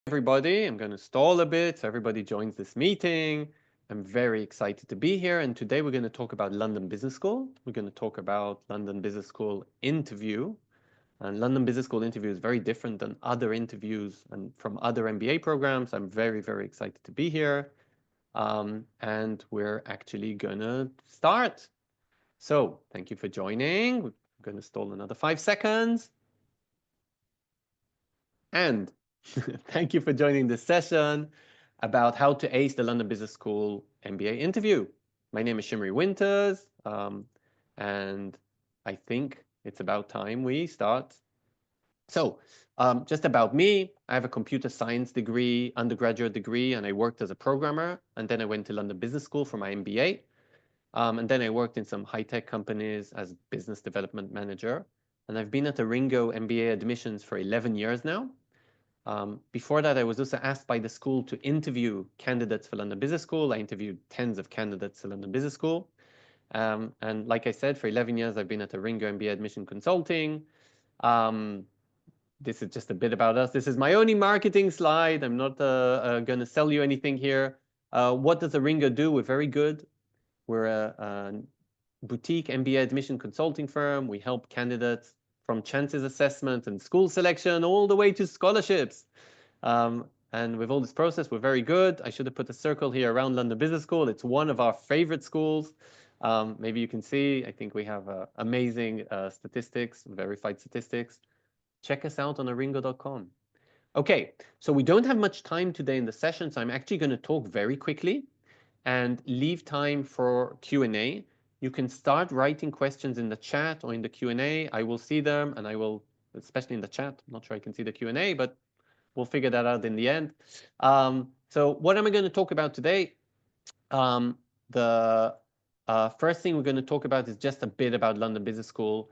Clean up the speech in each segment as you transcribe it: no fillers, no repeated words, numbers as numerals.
Everybody. I'm going to stall a bit so everybody joins this meeting. I'm very excited to be here, and today we're going to talk about London Business School. We're going to talk about London Business School interview. And London Business School interview is very different than other interviews and from other MBA programs. I'm very, very excited to be here. And we're actually going to start. So thank you for joining. We're going to stall another 5 seconds. And thank you for joining this session about how to ace the London Business School MBA interview. My name is Shimri Winters, and I think it's about time we start. So just about me, I have a computer science degree, undergraduate degree, and I worked as a programmer. And then I went to London Business School for my MBA. And then I worked in some high-tech companies as business development manager. And I've been at ARINGO MBA admissions for 11 years now. Before that, I was also asked by the school to interview candidates for London Business School. I interviewed tens of candidates for London Business School. And like I said, for 11 years, I've been at ARINGO MBA Admission Consulting. This is just a bit about us. This is my only marketing slide. I'm not going to sell you anything here. What does ARINGO do? We're very good. We're a boutique MBA admission consulting firm. We help candidates from chances assessment and school selection all the way to scholarships. And with all this process, we're very good. I should have put a circle here around London Business School. It's one of our favorite schools. Maybe you can see, I think we have amazing statistics, verified statistics. Check us out on aringo.com. Okay, so we don't have much time today in the session, so I'm actually going to talk very quickly and leave time for Q&A. You can start writing questions in the chat or in the Q&A. I will see them, and I will, especially in the chat, I'm not sure I can see the Q&A, but we'll figure that out in the end. So what am I going to talk about today? The first thing we're going to talk about is just a bit about London Business School.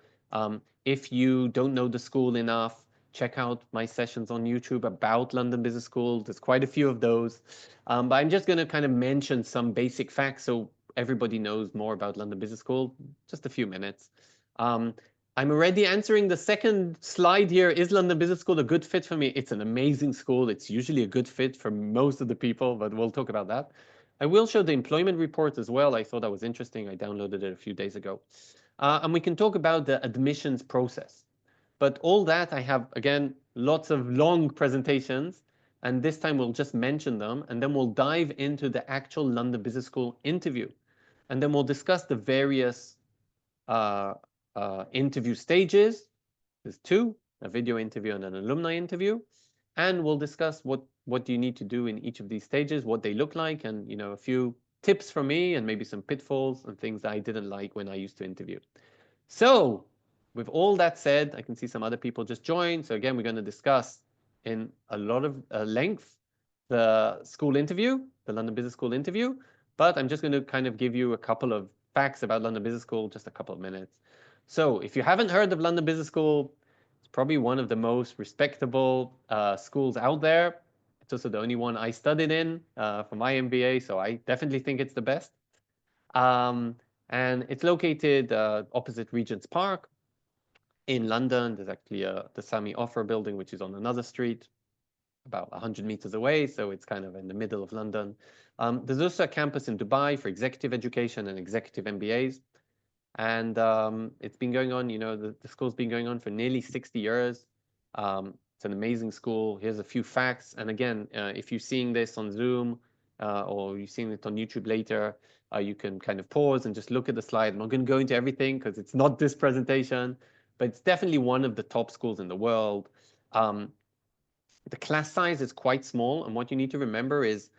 If you don't know the school enough, check out my sessions on YouTube about London Business School. There's quite a few of those. But I'm just going to kind of mention some basic facts so everybody knows more about London Business School. Just a few minutes. I'm already answering the second slide here. Is London Business School a good fit for me? It's an amazing school. It's usually a good fit for most of the people, but we'll talk about that. I will show the employment report as well. I thought that was interesting. I downloaded it a few days ago. And we can talk about the admissions process. But all that, I have, again, lots of long presentations. And this time we'll just mention them. And then we'll dive into the actual London Business School interview. And then we'll discuss the various interview stages. There's two, a video interview and an alumni interview. And we'll discuss what do you need to do in each of these stages, what they look like, and a few tips from me and maybe some pitfalls and things that I didn't like when I used to interview. So with all that said, I can see some other people just joined. So again, we're going to discuss in a lot of length the school interview, the London Business School interview. But I'm just going to kind of give you a couple of facts about London Business School, just a couple of minutes. So if you haven't heard of London Business School, it's probably one of the most respectable schools out there. It's also the only one I studied in for my MBA, so I definitely think it's the best. And it's located opposite Regent's Park in London. There's actually the Sami Offer building, which is on another street, about 100 meters away, so it's kind of in the middle of London. There's also a campus in Dubai for executive education and executive MBAs. And it's been going on, the school's been going on for nearly 60 years. It's an amazing school. Here's a few facts. And again, if you're seeing this on Zoom or you're seeing it on YouTube later, you can kind of pause and just look at the slide. I'm not going to go into everything because it's not this presentation, but it's definitely one of the top schools in the world. The class size is quite small. And what you need to remember is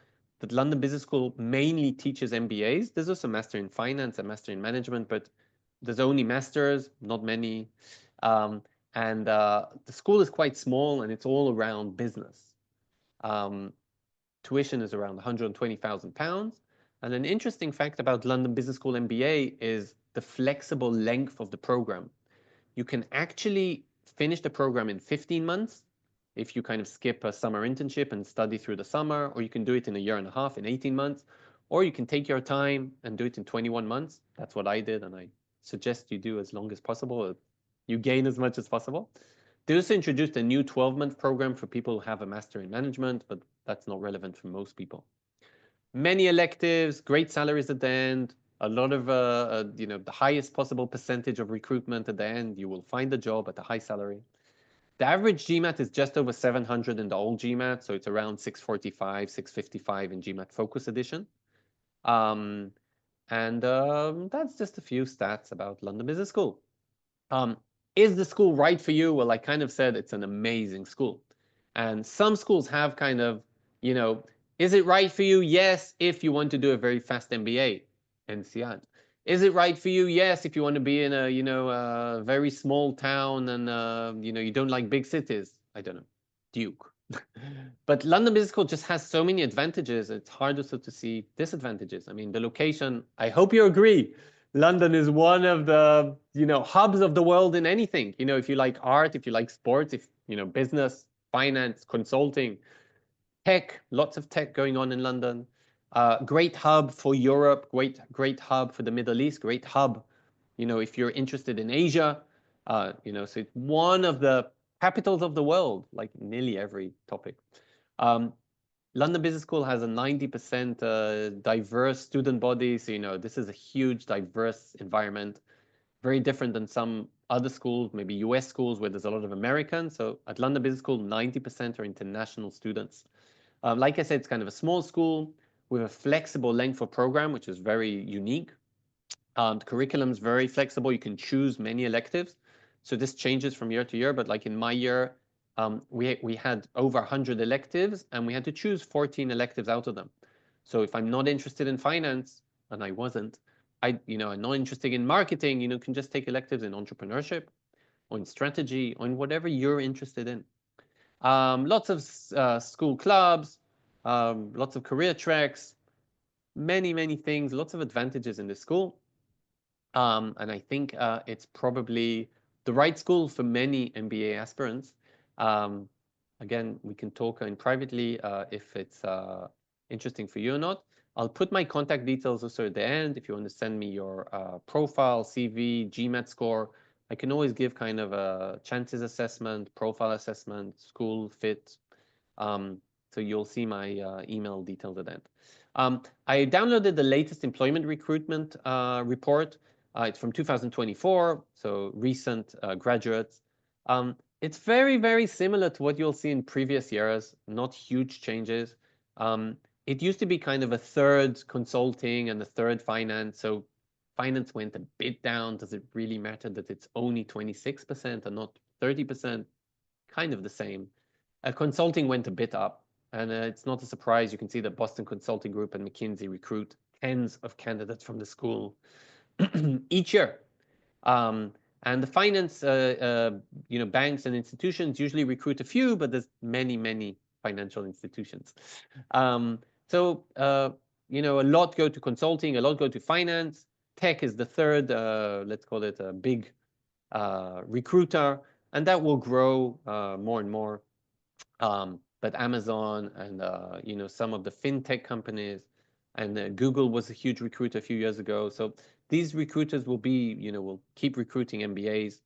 that London Business School mainly teaches MBAs. There's also a master in finance and master in management, but there's only masters, not many. And the school is quite small and it's all around business. Tuition is around £120,000. And an interesting fact about London Business School MBA is the flexible length of the program. You can actually finish the program in 15 months if you kind of skip a summer internship and study through the summer, or you can do it in a year and a half, in 18 months, or you can take your time and do it in 21 months. That's what I did, and I suggest you do as long as possible. You gain as much as possible. They also introduced a new 12-month program for people who have a master in management, but that's not relevant for most people. Many electives, great salaries at the end, a lot of, the highest possible percentage of recruitment at the end. You will find a job at a high salary. The average GMAT is just over 700 in the old GMAT, so it's around 645, 655 in GMAT Focus Edition. That's just a few stats about London Business School. Is the school right for you? Well, I kind of said it's an amazing school. And some schools have kind of, is it right for you? Yes, if you want to do a very fast MBA, NCR. Is it right for you? Yes, if you want to be in a, a very small town and, you don't like big cities. I don't know, Duke. But London Business School just has so many advantages. It's hard also to see disadvantages. I mean, the location, I hope you agree. London is one of the, hubs of the world in anything. If you like art, if you like sports, if, business, finance, consulting, tech, lots of tech going on in London. Great hub for Europe, great hub for the Middle East, great hub, if you're interested in Asia, so it's one of the capitals of the world, like nearly every topic. London Business School has a 90% diverse student body. So, this is a huge, diverse environment, very different than some other schools, maybe US schools where there's a lot of Americans. So at London Business School, 90% are international students. Like I said, it's kind of a small school with a flexible length of program, which is very unique. The curriculum is very flexible. You can choose many electives. So this changes from year to year. But like in my year, we had over 100 electives, and we had to choose 14 electives out of them. So if I'm not interested in finance, and I wasn't, I'm not interested in marketing, can just take electives in entrepreneurship, or in strategy, or in whatever you're interested in. Lots of school clubs, lots of career tracks, many things, lots of advantages in this school. And I think it's probably the right school for many MBA aspirants. Again, we can talk in privately if it's interesting for you or not. I'll put my contact details also at the end. If you want to send me your profile, CV, GMAT score, I can always give kind of a chances assessment, profile assessment, school fit. So you'll see my email details at the end. I downloaded the latest employment recruitment report. It's from 2024, so recent graduates. It's very similar to what you'll see in previous years, not huge changes. It used to be kind of a third consulting and a third finance. So finance went a bit down. Does it really matter that it's only 26% and not 30%? Kind of the same. Consulting went a bit up. And it's not a surprise. You can see that Boston Consulting Group and McKinsey recruit tens of candidates from the school each year. And the finance, banks and institutions usually recruit a few, but there's many financial institutions. So, a lot go to consulting, a lot go to finance. Tech is the third, let's call it a big recruiter, and that will grow more and more. But Amazon and, some of the fintech companies and Google was a huge recruiter a few years ago. So these recruiters will be, will keep recruiting MBAs.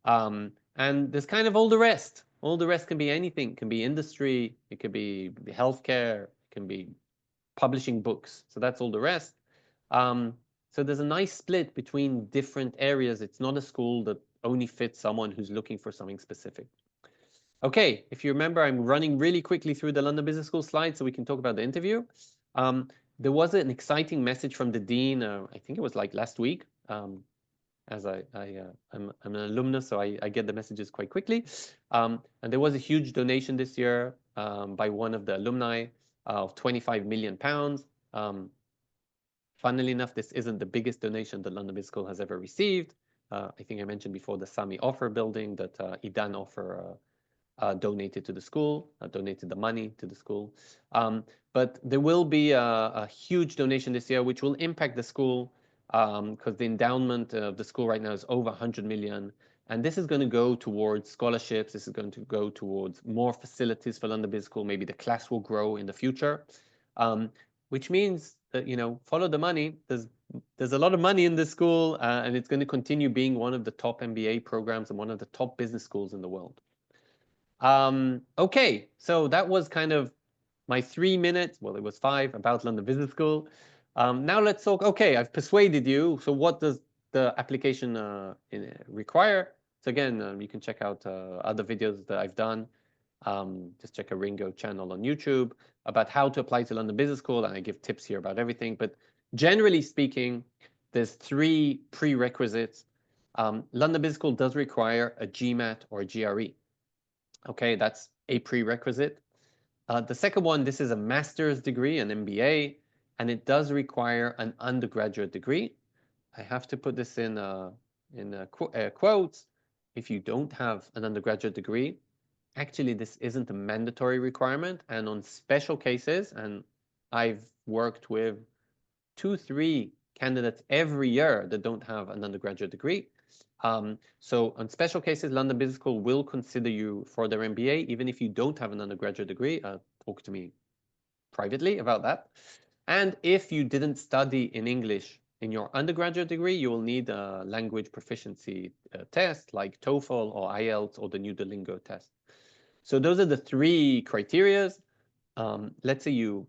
And there's kind of all the rest. All the rest can be anything. It can be industry. It could be healthcare. It can be publishing books. So that's all the rest. So there's a nice split between different areas. It's not a school that only fits someone who's looking for something specific. Okay, if you remember, I'm running really quickly through the London Business School slides so we can talk about the interview. There was an exciting message from the dean, I think it was like last week, as I'm an alumnus, so I get the messages quite quickly. And there was a huge donation this year by one of the alumni of £25 million. Funnily enough, this isn't the biggest donation that London Business School has ever received. I think I mentioned before the Sami Offer building that Idan Offer donated to the school, donated the money to the school. But there will be a huge donation this year, which will impact the school because the endowment of the school right now is over 100 million. And this is going to go towards scholarships. This is going to go towards more facilities for London Business School. Maybe the class will grow in the future, which means that, follow the money. There's a lot of money in this school, and it's going to continue being one of the top MBA programs and one of the top business schools in the world. Okay, so that was kind of my 3 minutes, well, it was 5, about London Business School. Now let's talk, okay, I've persuaded you, so what does the application require? So again, you can check out other videos that I've done. Just check a Ringo channel on YouTube about how to apply to London Business School, and I give tips here about everything. But generally speaking, there's 3 prerequisites. London Business School does require a GMAT or a GRE. Okay, that's a prerequisite. The second one, this is a master's degree, an MBA, and it does require an undergraduate degree. I have to put this in quotes. If you don't have an undergraduate degree, actually this isn't a mandatory requirement, and on special cases, and I've worked with 2, 3 candidates every year that don't have an undergraduate degree. So on special cases, London Business School will consider you for their MBA, even if you don't have an undergraduate degree. Talk to me privately about that. And if you didn't study in English in your undergraduate degree, you will need a language proficiency test like TOEFL or IELTS or the new Duolingo test. So those are the 3 criterias. Let's say you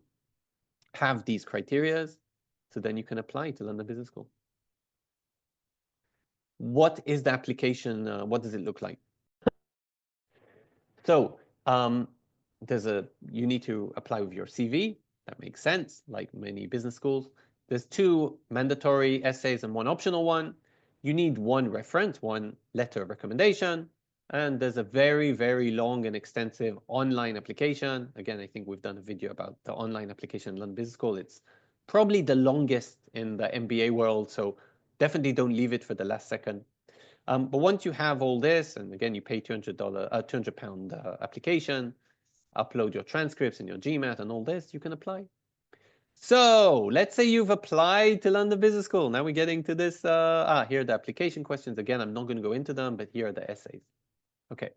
have these criterias, so then you can apply to London Business School. What is the application? What does it look like? So you need to apply with your CV. That makes sense, like many business schools. There's 2 mandatory essays and 1 optional one. You need 1 reference, 1 letter of recommendation. And there's a very, very long and extensive online application. Again, I think we've done a video about the online application in London Business School. It's probably the longest in the MBA world, so definitely don't leave it for the last second. But once you have all this, and again, you pay £200 application, upload your transcripts and your GMAT and all this, you can apply. So let's say you've applied to London Business School. Now we're getting to this. Here are the application questions. Again, I'm not going to go into them, but here are the essays. Okay.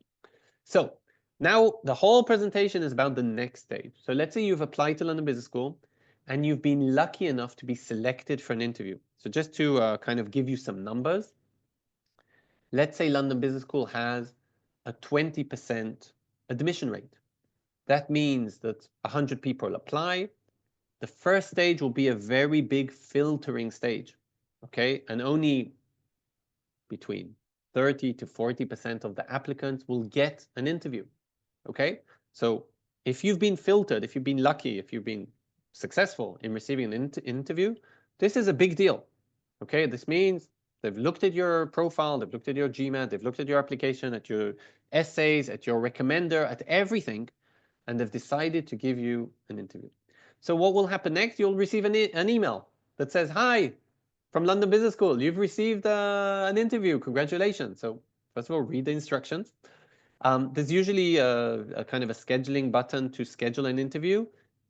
So now the whole presentation is about the next stage. So let's say you've applied to London Business School and you've been lucky enough to be selected for an interview. So just to kind of give you some numbers, let's say London Business School has a 20% admission rate. That means that 100 people apply. The first stage will be a very big filtering stage, okay? And only between 30 to 40% of the applicants will get an interview, okay? So if you've been filtered, if you've been lucky, if you've been successful in receiving an interview, this is a big deal, okay? This means they've looked at your profile, they've looked at your GMAT, they've looked at your application, at your essays, at your recommender, at everything, and they've decided to give you an interview. So what will happen next? You'll receive an email that says, hi, from London Business School, you've received an interview. Congratulations. So first of all, read the instructions. There's usually a kind of a scheduling button to schedule an interview.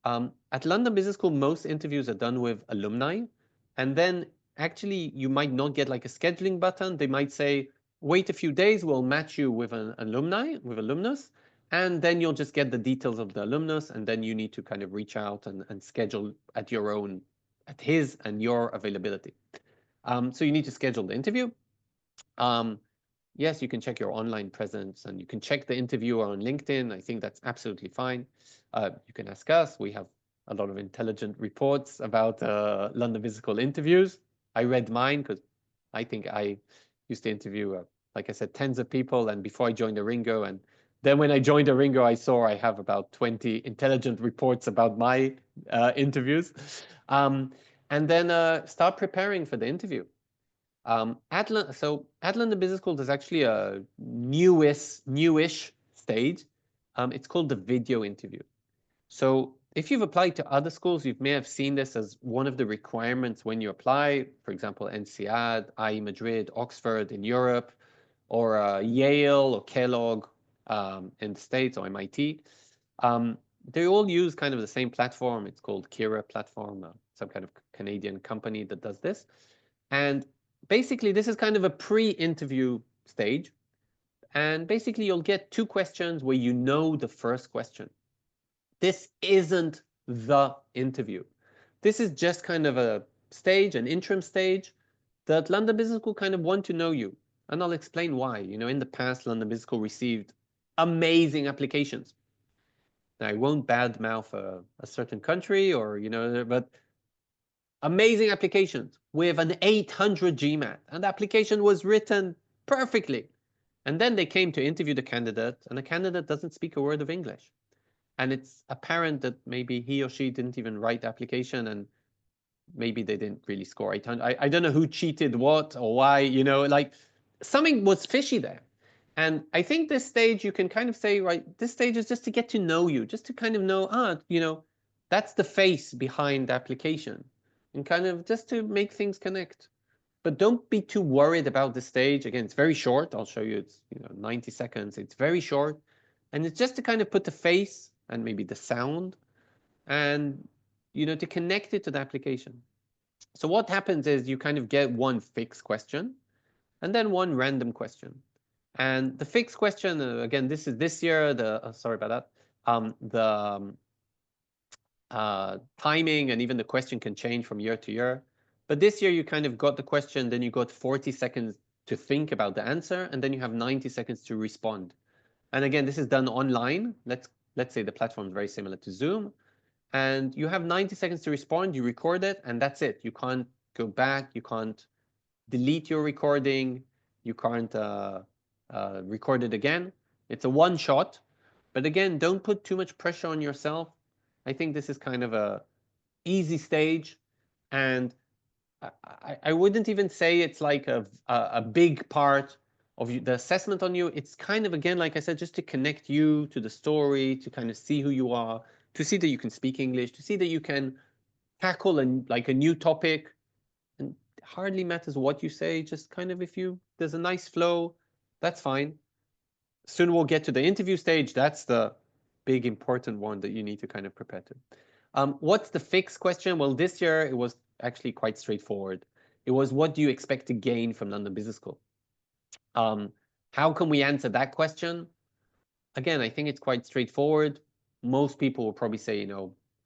At London Business School, most interviews are done with alumni. And then actually, you might not get like a scheduling button. They might say, wait a few days, we'll match you with an alumni, with alumnus. And then you'll just get the details of the alumnus. And then you need to kind of reach out and schedule at your own, at his and your availability. So you need to schedule the interview. Yes, you can check your online presence and you can check the interviewer on LinkedIn. I think that's absolutely fine. You can ask us. We have a lot of intelligent reports about London Business School interviews. I read mine because I think I used to interview, like I said, tens of people. And before I joined ARINGO, and then when I joined ARINGO, I saw I have about 20 intelligent reports about my interviews. And then start preparing for the interview. At London Business School, there's actually a newish stage. It's called the video interview. So if you've applied to other schools, you may have seen this as one of the requirements when you apply. For example, INSEAD, IE Madrid, Oxford in Europe, or Yale or Kellogg in the States, or MIT. They all use kind of the same platform. It's called Kira platform, some kind of Canadian company that does this. And basically, this is kind of a pre-interview stage. And basically, you'll get 2 questions where you know the first question. This isn't the interview. This is just kind of a stage, an interim stage, that London Business School kind of want to know you. And I'll explain why. You know, in the past, London Business School received amazing applications. Now, I won't badmouth a certain country or, you know, but amazing applications with an 800 GMAT, and the application was written perfectly. And then they came to interview the candidate, and the candidate doesn't speak a word of English. And it's apparent that maybe he or she didn't even write the application, and maybe they didn't really score 800. I don't know who cheated what or why, you know, like something was fishy there. And I think this stage you can kind of say, right, this stage is just to get to know you, just to kind of know, you know, that's the face behind the application, and kind of just to make things connect. But don't be too worried about the stage. Again, it's very short. I'll show you, it's 90 seconds. It's very short. And it's just to kind of put the face and maybe the sound and to connect it to the application. So what happens is you kind of get one fixed question and then one random question. And the fixed question, again, this is this year, sorry about that, the timing and even the question can change from year to year. But this year you kind of got the question, then you got 40 seconds to think about the answer, and then you have 90 seconds to respond. And again, this is done online. Let's say the platform is very similar to Zoom. And you have 90 seconds to respond, you record it, and that's it. You can't go back, you can't delete your recording, you can't record it again. It's a one shot. But again, don't put too much pressure on yourself. I think this is kind of a easy stage, and I wouldn't even say it's like a big part of the assessment on you. It's kind of, again, like I said, just to connect you to the story, to kind of see who you are, to see that you can speak English, to see that you can tackle like a new topic. And it hardly matters what you say, just kind of if there's a nice flow, that's fine. Soon we'll get to the interview stage. That's the big important one that you need to kind of prepare to. What's the fixed question? Well, this year it was actually quite straightforward. It was, what do you expect to gain from London Business School? How can we answer that question? Again, I think it's quite straightforward. Most people will probably say,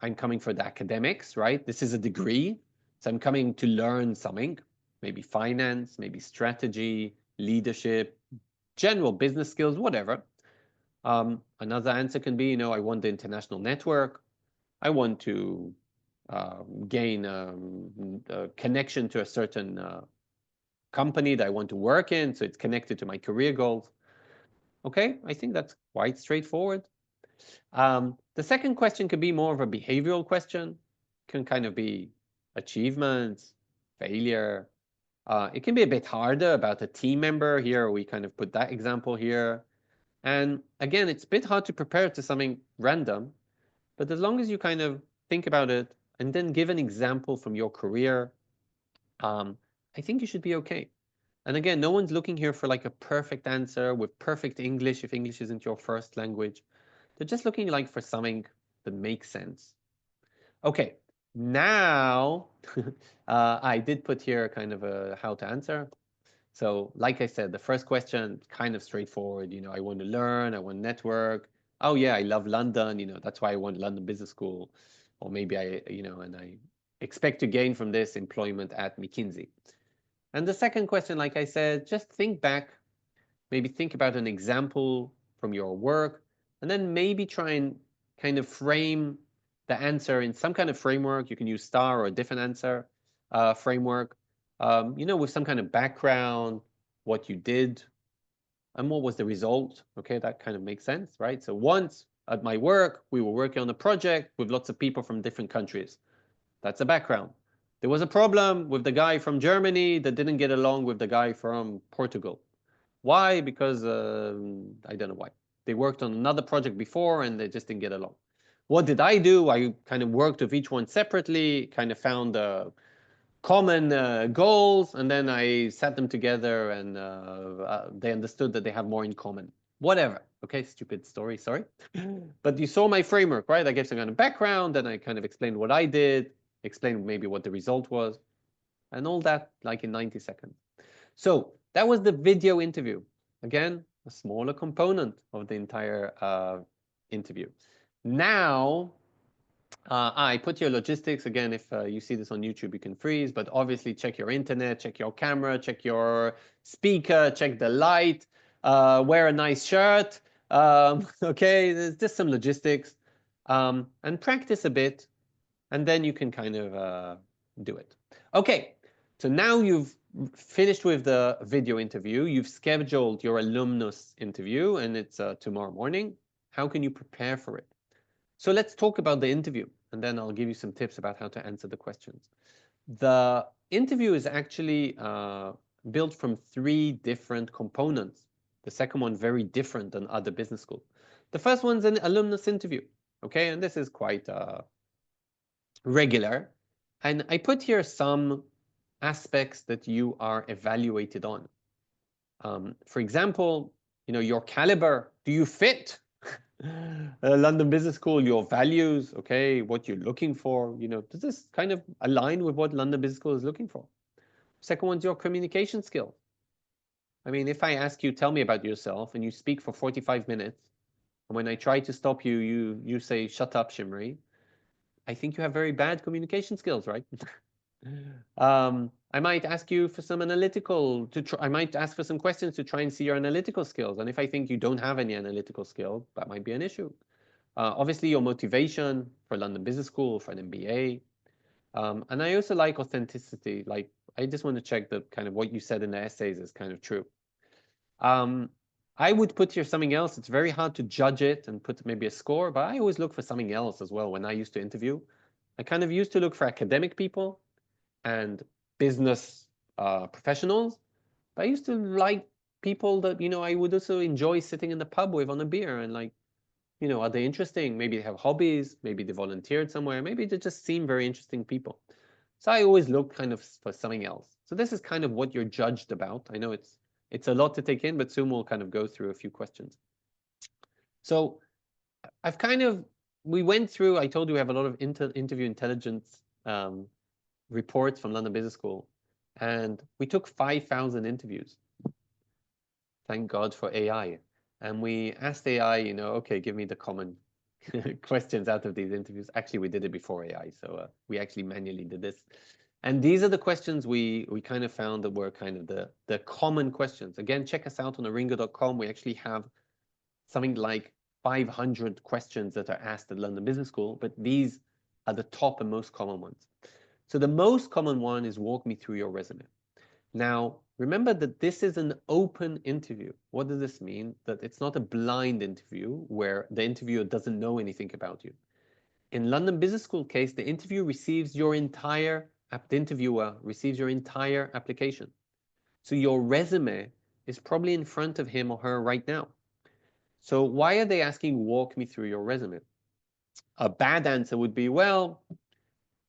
I'm coming for the academics, right? This is a degree. So I'm coming to learn something, maybe finance, maybe strategy, leadership, general business skills, whatever. Another answer can be, I want the international network. I want to gain a connection to a certain company that I want to work in, so it's connected to my career goals. Okay, I think that's quite straightforward. The second question could be more of a behavioral question. Can kind of be achievements, failure. It can be a bit harder about a team member. Here we kind of put that example here. And again, it's a bit hard to prepare to something random, but as long as you kind of think about it and then give an example from your career, I think you should be okay. And again, no one's looking here for like a perfect answer with perfect English if English isn't your first language. They're just looking like for something that makes sense. Okay, now I did put here kind of a how to answer. So like I said, the first question, kind of straightforward. I want to learn, I want to network. Oh yeah, I love London, that's why I want London Business School. Or maybe and I expect to gain from this employment at McKinsey. And the second question, like I said, just think back, maybe think about an example from your work, and then maybe try and kind of frame the answer in some kind of framework. You can use STAR or a different answer framework, with some kind of background, what you did, and what was the result. Okay, that kind of makes sense, right? So once at my work, we were working on a project with lots of people from different countries. That's a background. There was a problem with the guy from Germany that didn't get along with the guy from Portugal. Why? Because I don't know why. They worked on another project before and they just didn't get along. What did I do? I kind of worked with each one separately, kind of found common goals, and then I set them together and they understood that they have more in common. Whatever. Okay, stupid story, sorry. But you saw my framework, right? I gave some kind of background, and I kind of explained what I did, explained maybe what the result was, and all that like in 90 seconds. So that was the video interview. Again, a smaller component of the entire interview. Now, I put your logistics. Again, if you see this on YouTube, you can freeze, but obviously check your internet, check your camera, check your speaker, check the light, wear a nice shirt, Okay, there's just some logistics, and practice a bit, and then you can kind of do it. Okay, so now you've finished with the video interview, you've scheduled your alumnus interview, and it's tomorrow morning. How can you prepare for it? So let's talk about the interview, and then I'll give you some tips about how to answer the questions. The interview is actually built from 3 different components. The second one very different than other business schools. The first one's an alumnus interview, okay? And this is quite regular. And I put here some aspects that you are evaluated on. For example, your caliber. Do you fit London Business School, your values, okay, what you're looking for, does this kind of align with what London Business School is looking for? Second one's your communication skills. I mean, if I ask you, tell me about yourself, and you speak for 45 minutes, and when I try to stop you, you say, shut up, Shimri, I think you have very bad communication skills, right? I might ask you for some I might ask for some questions to try and see your analytical skills. And if I think you don't have any analytical skills, that might be an issue. Obviously, your motivation for London Business School, for an MBA. And I also like authenticity. Like, I just want to check that kind of what you said in the essays is kind of true. I would put here something else. It's very hard to judge it and put maybe a score, but I always look for something else as well when I used to interview. I kind of used to look for academic people and business professionals, but I used to like people that, I would also enjoy sitting in the pub with on a beer and like, are they interesting? Maybe they have hobbies, maybe they volunteered somewhere, maybe they just seem very interesting people. So I always look kind of for something else. So this is kind of what you're judged about. I know it's a lot to take in, but soon we'll kind of go through a few questions. So we went through, I told you we have a lot of interview intelligence reports from London Business School, and we took 5,000 interviews. Thank God for AI. And we asked AI, okay, give me the common questions out of these interviews. Actually, we did it before AI, so we actually manually did this. And these are the questions we kind of found that were kind of the common questions. Again, check us out on aringo.com. We actually have something like 500 questions that are asked at London Business School, but these are the top and most common ones. So the most common one is walk me through your resume. Now, remember that this is an open interview. What does this mean? That it's not a blind interview where the interviewer doesn't know anything about you. In London Business School case, the interviewer receives your entire application. So your resume is probably in front of him or her right now. So why are they asking, walk me through your resume? A bad answer would be, well,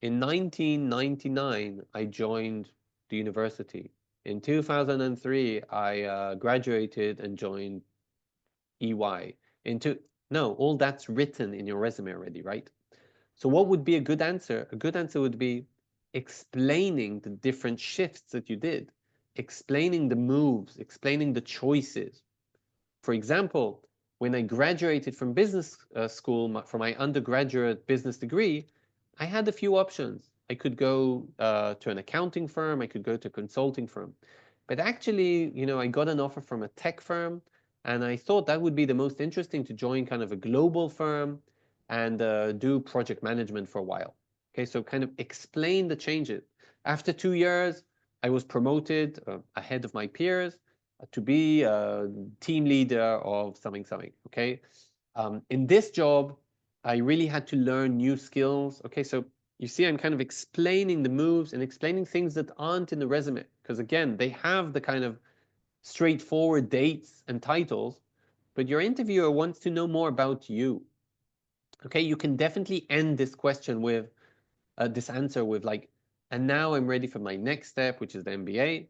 in 1999, I joined the university. In 2003, I graduated and joined EY. No, all that's written in your resume already, right? So what would be a good answer? A good answer would be explaining the different shifts that you did, explaining the moves, explaining the choices. For example, when I graduated from business school for my undergraduate business degree, I had a few options. I could go to an accounting firm, I could go to a consulting firm. But actually, I got an offer from a tech firm, and I thought that would be the most interesting to join kind of a global firm and do project management for a while. Okay, so kind of explain the changes. After 2 years, I was promoted ahead of my peers to be a team leader of something, okay? In this job, I really had to learn new skills. Okay, so you see, I'm kind of explaining the moves and explaining things that aren't in the resume. Because again, they have the kind of straightforward dates and titles, but your interviewer wants to know more about you. Okay, you can definitely end this question with this answer with like, and now I'm ready for my next step, which is the MBA.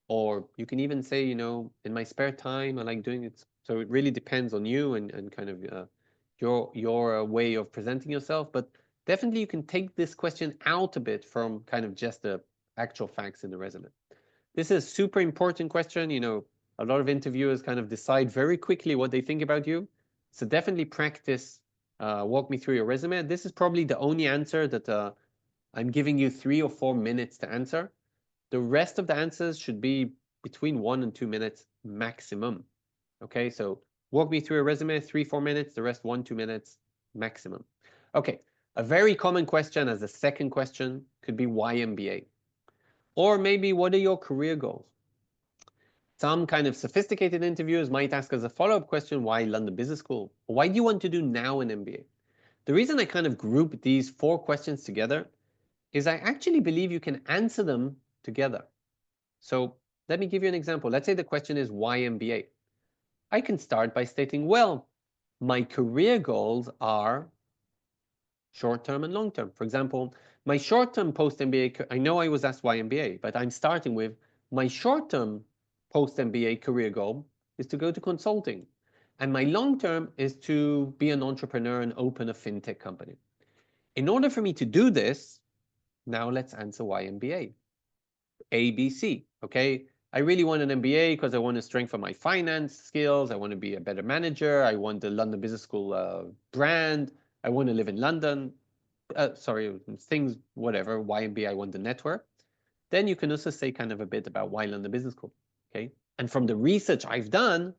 Or you can even say, in my spare time, I like doing it. So it really depends on you and kind of your way of presenting yourself. But definitely you can take this question out a bit from kind of just the actual facts in the resume. This is a super important question. A lot of interviewers kind of decide very quickly what they think about you. So definitely practice, walk me through your resume. This is probably the only answer that I'm giving you 3 or 4 minutes to answer. The rest of the answers should be between 1 and 2 minutes maximum. Okay, so walk me through a resume, 3-4 minutes, the rest 1-2 minutes maximum. Okay, a very common question as a second question could be why MBA? Or maybe what are your career goals? Some kind of sophisticated interviewers might ask as a follow-up question, why London Business School? Or why do you want to do now an MBA? The reason I kind of group these 4 questions together is I actually believe you can answer them together. So let me give you an example. Let's say the question is why MBA? I can start by stating, well, my career goals are short-term and long-term. For example, my short-term post-MBA, I know I was asked why MBA, but I'm starting with my short-term post-MBA career goal is to go to consulting. And my long-term is to be an entrepreneur and open a fintech company. In order for me to do this, now let's answer why MBA. ABC, okay? I really want an MBA because I want to strengthen my finance skills. I want to be a better manager. I want the London Business School brand. I want to live in London. Sorry, things, whatever, why MBA, I want the network. Then you can also say kind of a bit about why London Business School, okay? And from the research I've done,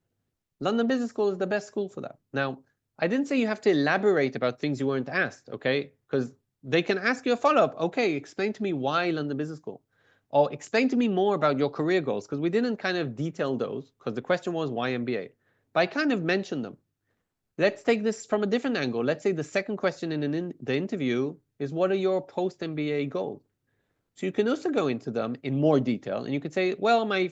London Business School is the best school for that. Now, I didn't say you have to elaborate about things you weren't asked, okay? Because they can ask you a follow-up. Okay, explain to me why London Business School. Or explain to me more about your career goals, because we didn't kind of detail those, because the question was why MBA. But I kind of mentioned them. Let's take this from a different angle. Let's say the second question in the interview is, what are your post-MBA goals? So you can also go into them in more detail, and you can say, well, my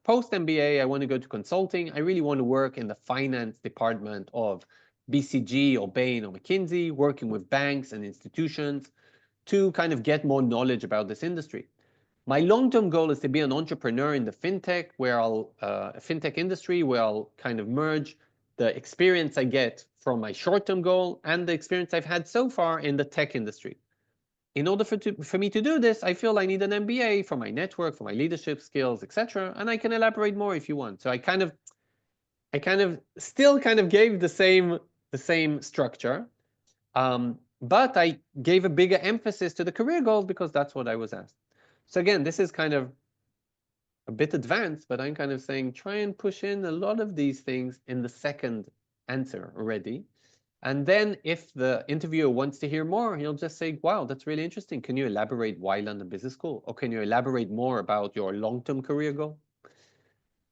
post-MBA, I want to go to consulting. I really want to work in the finance department of BCG or Bain or McKinsey, working with banks and institutions to kind of get more knowledge about this industry. My long-term goal is to be an entrepreneur in the fintech, fintech industry, where I'll kind of merge the experience I get from my short-term goal and the experience I've had so far in the tech industry. In order for me to do this, I feel I need an MBA for my network, for my leadership skills, etc. And I can elaborate more if you want. So I kind of still kind of gave the same structure, but I gave a bigger emphasis to the career goals because that's what I was asked. So again, this is kind of a bit advanced, but I'm kind of saying try and push in a lot of these things in the second answer already. And then if the interviewer wants to hear more, he'll just say, wow, that's really interesting. Can you elaborate why London Business School? Or can you elaborate more about your long-term career goal?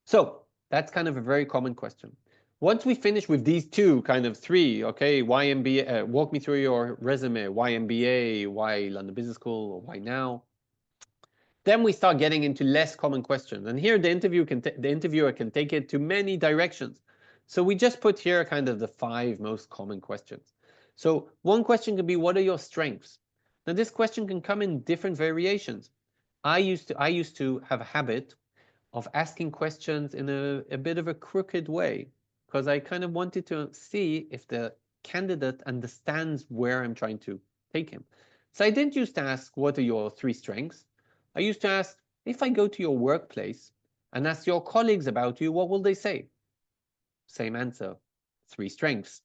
So that's kind of a very common question. Once we finish with these two, kind of 3, okay, why MBA, walk me through your resume, why MBA, why London Business School, or why now? Then we start getting into less common questions. And here the interviewer can take it to many directions. So we just put here kind of the 5 most common questions. So one question could be, what are your strengths? Now this question can come in different variations. I used to have a habit of asking questions in a bit of a crooked way, because I kind of wanted to see if the candidate understands where I'm trying to take him. So I didn't used to ask, what are your 3 strengths? I used to ask, if I go to your workplace and ask your colleagues about you, what will they say? Same answer, 3 strengths.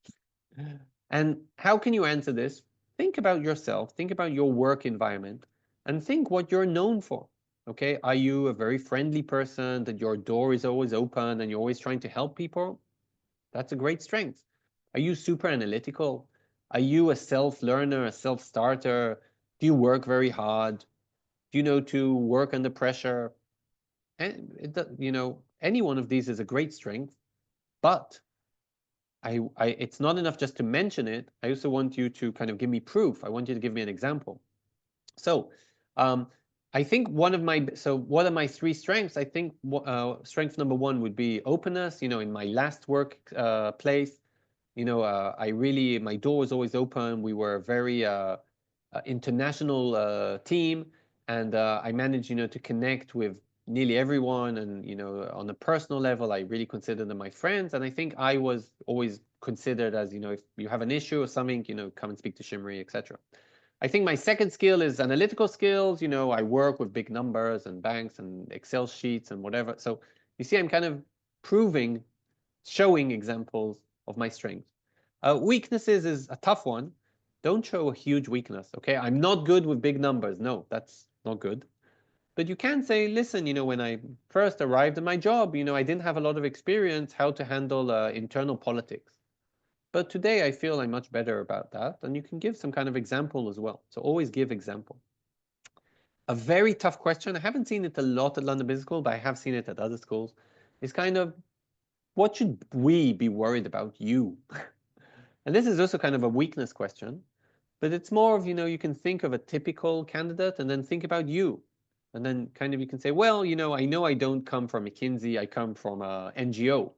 And how can you answer this? Think about yourself, think about your work environment, and think what you're known for. Okay, are you a very friendly person, that your door is always open and you're always trying to help people? That's a great strength. Are you super analytical? Are you a self-learner, a self-starter? Do you work very hard? Do you know to work under pressure? And any one of these is a great strength, but it's not enough just to mention it. I also want you to kind of give me proof. I want you to give me an example. So I think what are my 3 strengths? I think strength number 1 would be openness. In my last work place, my door was always open. We were a very international team, and I managed, to connect with nearly everyone. And, on a personal level, I really consider them my friends. And I think I was always considered as, if you have an issue or something, come and speak to Shimri, etc. I think my second skill is analytical skills. I work with big numbers and banks and Excel sheets and whatever. So you see, I'm kind of showing examples of my strengths. Weaknesses is a tough one. Don't show a huge weakness, okay? I'm not good with big numbers. No, that's not good. But you can say, listen, when I first arrived at my job, I didn't have a lot of experience how to handle internal politics. But today I feel I'm much better about that. And you can give some kind of example as well. So always give example. A very tough question, I haven't seen it a lot at London Business School, but I have seen it at other schools, is kind of, what should we be worried about you? And this is also kind of a weakness question, but it's more of, you can think of a typical candidate and then think about you. And then kind of you can say, well, I know I don't come from McKinsey, I come from a NGO.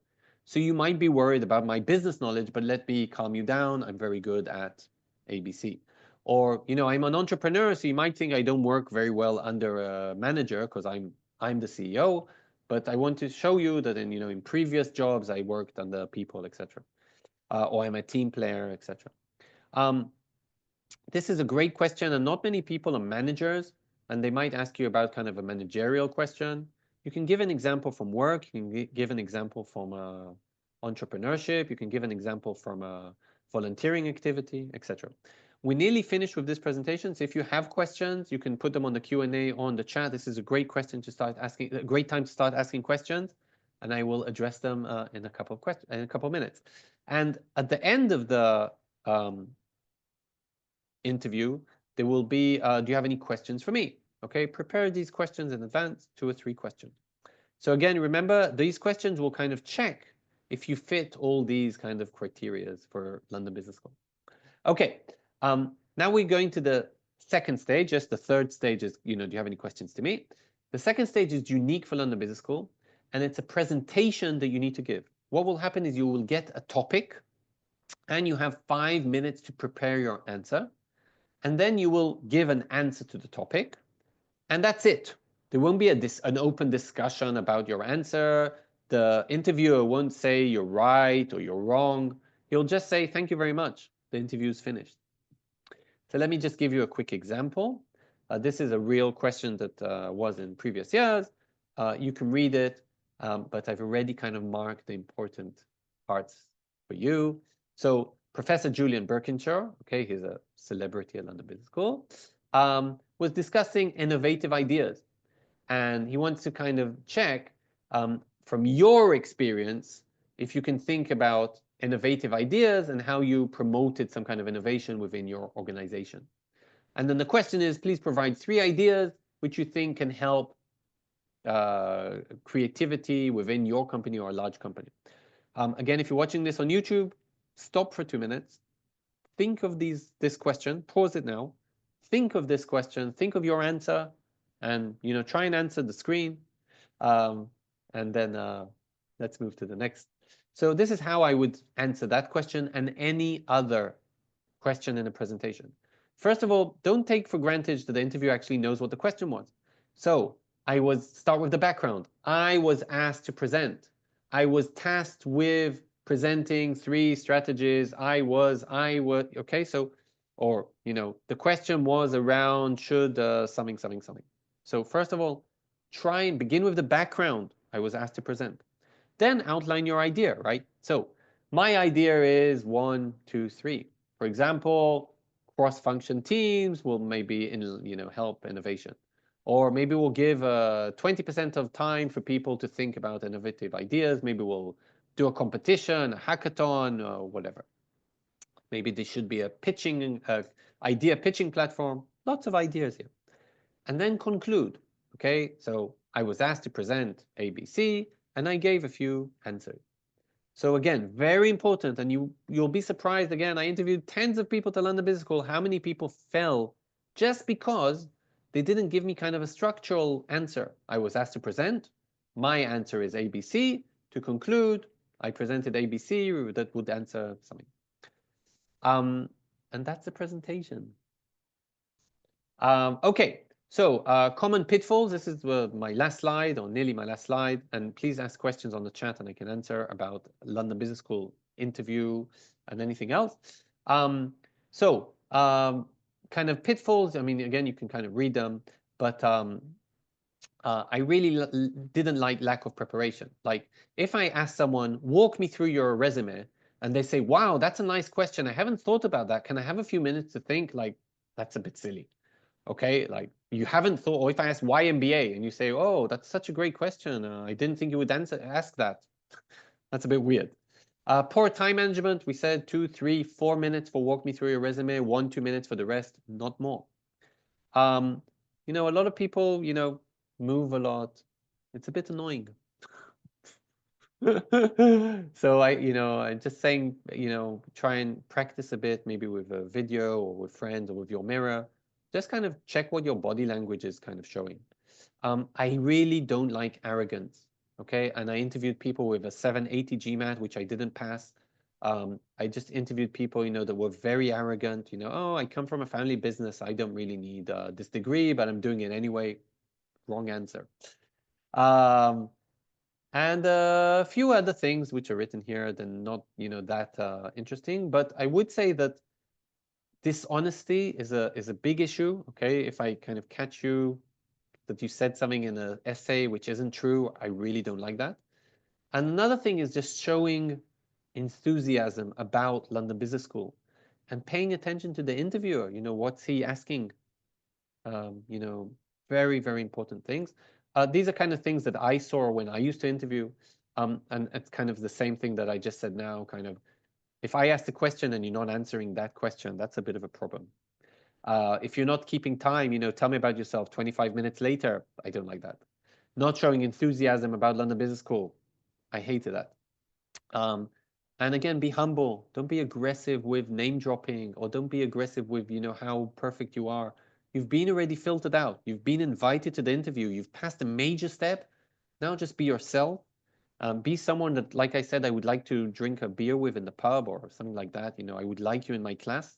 So you might be worried about my business knowledge, but let me calm you down. I'm very good at ABC. Or, I'm an entrepreneur, so you might think I don't work very well under a manager because I'm the CEO, but I want to show you that in previous jobs I worked under people, etc. Or I'm a team player, etc. This is a great question, and not many people are managers, and they might ask you about kind of a managerial question. You can give an example from work, you can give an example from entrepreneurship, you can give an example from a volunteering activity, etc. We nearly finished with this presentation, so if you have questions, you can put them on the Q&A on the chat. This is a great question to start asking, a great time to start asking questions, and I will address them in a couple of minutes. And at the end of the interview, there will be, do you have any questions for me? Okay, prepare these questions in advance, 2 or 3 questions. So again, remember, these questions will kind of check if you fit all these kind of criteria for London Business School. Okay, now we're going to the second stage. Just the third stage is, do you have any questions to me? The second stage is unique for London Business School, and it's a presentation that you need to give. What will happen is you will get a topic, and you have 5 minutes to prepare your answer. And then you will give an answer to the topic, and that's it. There won't be an open discussion about your answer. The interviewer won't say you're right or you're wrong. He'll just say, thank you very much. The interview is finished. So let me just give you a quick example. This is a real question that was in previous years. You can read it, but I've already kind of marked the important parts for you. So Professor Julian Birkinshaw, okay, he's a celebrity at London Business School, was discussing innovative ideas. And he wants to kind of check from your experience if you can think about innovative ideas and how you promoted some kind of innovation within your organization. And then the question is, please provide 3 ideas which you think can help creativity within your company or a large company. Again, if you're watching this on YouTube, stop for 2 minutes. Think of this question. Pause it now. Think of this question. Think of your answer, and try and answer the screen. And then let's move to the next. So this is how I would answer that question and any other question in a presentation. First of all, don't take for granted that the interviewer actually knows what the question was. So start with the background. I was asked to present. I was tasked with presenting 3 strategies. I was, okay, so, or, the question was around should something. So first of all, try and begin with the background. I was asked to present. Then outline your idea, right? So my idea is 1, 2, 3. For example, cross-function teams will maybe help innovation. Or maybe we'll give 20% of time for people to think about innovative ideas. Maybe we'll do a competition, a hackathon, or whatever. Maybe there should be a idea pitching platform. Lots of ideas here. And then conclude. Okay, so I was asked to present ABC, and I gave a few answers. So again, very important, and you'll be surprised. Again, I interviewed tens of people to London Business School. How many people fell just because they didn't give me kind of a structural answer? I was asked to present. My answer is ABC. To conclude, I presented ABC that would answer something. And that's the presentation. Okay, so common pitfalls. This is my last slide, or nearly my last slide. And please ask questions on the chat and I can answer about London Business School interview and anything else. Kind of pitfalls. I mean, again, you can kind of read them, but I really didn't like lack of preparation. Like if I ask someone, walk me through your resume, and they say, wow, that's a nice question. I haven't thought about that. Can I have a few minutes to think? Like, that's a bit silly. Okay, like, you haven't thought, or if I ask why MBA and you say, oh, that's such a great question. I didn't think you would ask that. That's a bit weird. Poor time management, we said 2, 3, 4 minutes for walk me through your resume, 1, 2 minutes for the rest, not more. You know, a lot of people, you know, move a lot. It's a bit annoying. So I'm just saying, try and practice a bit, maybe with a video or with friends or with your mirror. Just kind of check what your body language is kind of showing. I really don't like arrogance, okay? And I interviewed people with a 780 GMAT, which I didn't pass. I just interviewed people, that were very arrogant, oh, I come from a family business. I don't really need this degree, but I'm doing it anyway. Wrong answer. And a few other things which are written here, then not, that interesting. But I would say that dishonesty is a big issue, okay? If I kind of catch you that you said something in an essay which isn't true, I really don't like that. And another thing is just showing enthusiasm about London Business School and paying attention to the interviewer. What's he asking? Very, very important things. These are kind of things that I saw when I used to interview. And it's kind of the same thing that I just said now, kind of, if I ask the question and you're not answering that question, that's a bit of a problem. If you're not keeping time, tell me about yourself 25 minutes later. I don't like that. Not showing enthusiasm about London Business School. I hated that. And again, be humble. Don't be aggressive with name dropping, or don't be aggressive with, how perfect you are. You've been already filtered out. You've been invited to the interview. You've passed a major step. Now just be yourself. Be someone that, like I said, I would like to drink a beer with in the pub or something like that. I would like you in my class.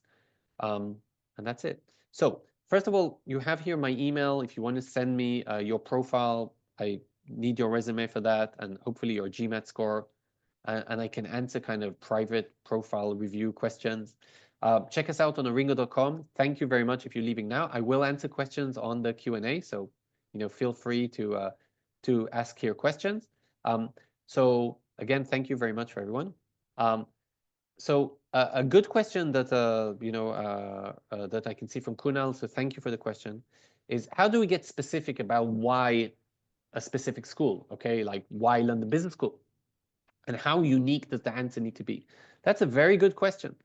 And that's it. So first of all, you have here my email. If you want to send me your profile, I need your resume for that, and hopefully your GMAT score. And I can answer kind of private profile review questions. Check us out on aringo.com. Thank you very much if you're leaving now. I will answer questions on the Q&A, so feel free to ask your questions. So again, thank you very much for everyone. So a good question that that I can see from Kunal, so thank you for the question, is how do we get specific about why a specific school? Okay, like why London Business School? And how unique does the answer need to be? That's a very good question.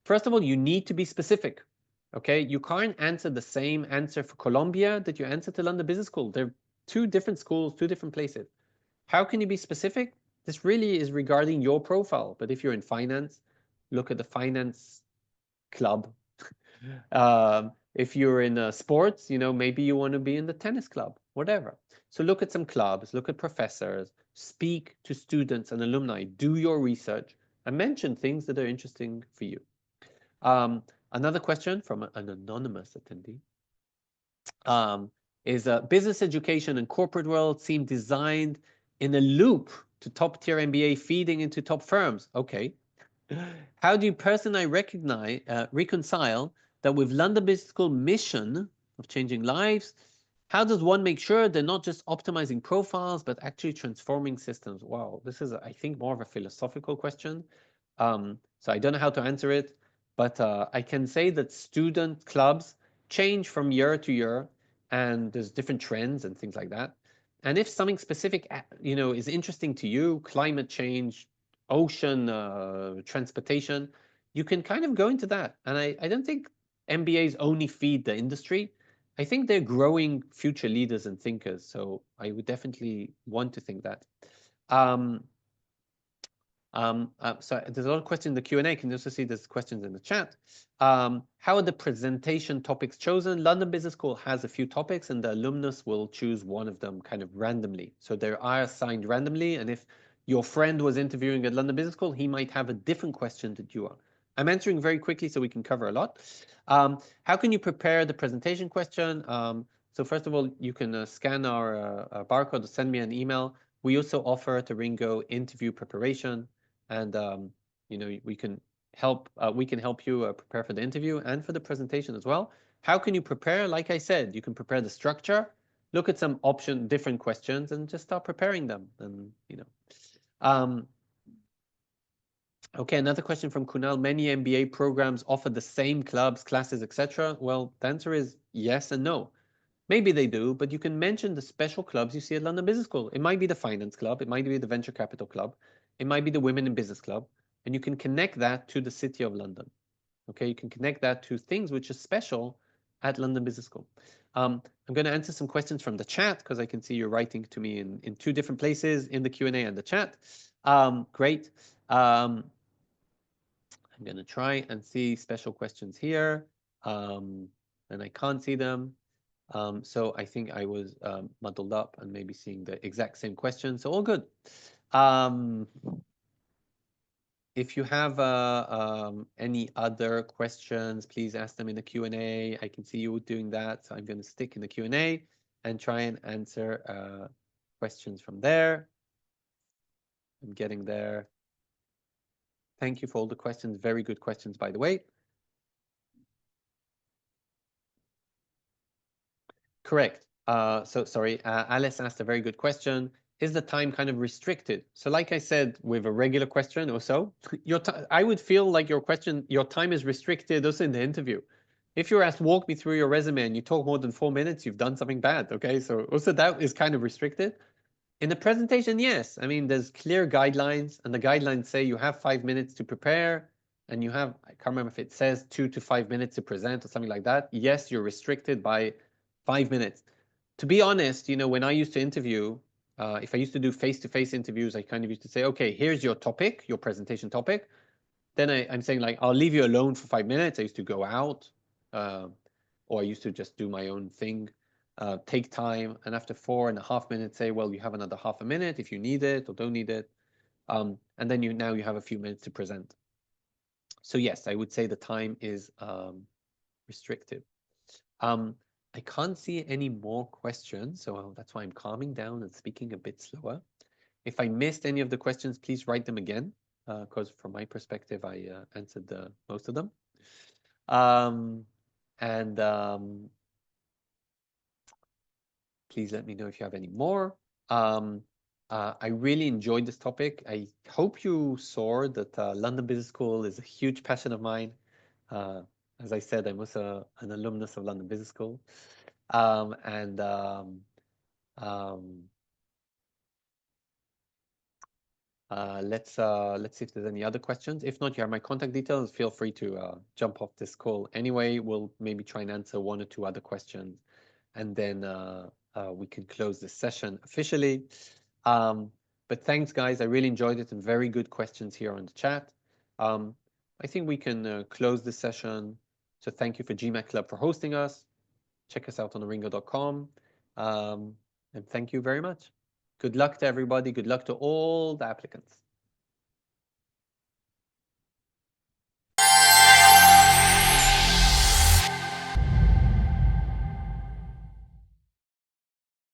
First of all, you need to be specific. Okay, you can't answer the same answer for Columbia that you answer to London Business School. They're two different schools, two different places. How can you be specific? This really is regarding your profile. But if you're in finance, look at the finance club. If you're in sports, maybe you want to be in the tennis club, whatever. So look at some clubs, look at professors, speak to students and alumni, do your research, and mention things that are interesting for you. Another question from an anonymous attendee is business education and corporate world seem designed in a loop to top-tier MBA feeding into top firms. Okay. How do you personally reconcile that with London Business School mission of changing lives? How does one make sure they're not just optimizing profiles, but actually transforming systems? Wow, this is, I think, more of a philosophical question. So I don't know how to answer it, but I can say that student clubs change from year to year, and there's different trends and things like that. And if something specific, is interesting to you, climate change, ocean transportation, you can kind of go into that. And I don't think MBAs only feed the industry. I think they're growing future leaders and thinkers. So I would definitely want to think that. So there's a lot of questions in the Q&A. You can also see there's questions in the chat. How are the presentation topics chosen? London Business School has a few topics, and the alumnus will choose one of them kind of randomly. So they are assigned randomly, and if your friend was interviewing at London Business School, he might have a different question that you are. I'm answering very quickly so we can cover a lot. How can you prepare the presentation question? So first of all, you can scan our barcode or send me an email. We also offer at ARINGO interview preparation, and we can help you prepare for the interview and for the presentation as well. How can you prepare? Like I said, you can prepare the structure, look at some different questions, and just start preparing them. And okay, another question from Kunal. Many MBA programs offer the same clubs, classes, etc. Well, the answer is yes and no. Maybe they do, but you can mention the special clubs you see at London Business School. It might be the Finance Club, it might be the Venture Capital Club, it might be the Women in Business Club, and you can connect that to the City of London. Okay, you can connect that to things which are special at London Business School. I'm going to answer some questions from the chat because I can see you're writing to me in two different places, in the Q&A and the chat. Great. I'm going to try and see special questions here, and I can't see them. So I think I was muddled up and maybe seeing the exact same question. So all good. If you have any other questions, please ask them in the Q&A. I can see you doing that. So I'm going to stick in the Q&A and try and answer questions from there. I'm getting there. Thank you for all the questions. Very good questions, by the way. Correct. So sorry, Alice asked a very good question. Is the time kind of restricted? So like I said, with a regular question or so, I would feel like your time is restricted also in the interview. If you're asked, walk me through your resume and you talk more than 4 minutes, you've done something bad, okay? So also that is kind of restricted. In the presentation, yes. I mean, there's clear guidelines, and the guidelines say you have 5 minutes to prepare, and you have, I can't remember if it says 2 to 5 minutes to present or something like that. Yes, you're restricted by 5 minutes. To be honest, you know, when I used to interview, if I used to do face-to-face interviews, I kind of used to say, okay, here's your topic, your presentation topic. Then I'm saying like, I'll leave you alone for 5 minutes. I used to go out, or I used to just do my own thing, take time, and after 4.5 minutes, say, well, you have another half a minute if you need it or don't need it. And then now you have a few minutes to present. So yes, I would say the time is restrictive. I can't see any more questions, so that's why I'm calming down and speaking a bit slower. If I missed any of the questions, please write them again, because from my perspective, I answered most of them. And please let me know if you have any more. I really enjoyed this topic. I hope you saw that London Business School is a huge passion of mine. As I said, I'm also an alumnus of London Business School. Let's see if there's any other questions. If not, you have my contact details. Feel free to jump off this call. Anyway, we'll maybe try and answer 1 or 2 other questions, and then we can close this session officially. But thanks, guys. I really enjoyed it, and very good questions here on the chat. I think we can close this session. So thank you for GMAT Club for hosting us. Check us out on aringo.com. And thank you very much. Good luck to everybody. Good luck to all the applicants.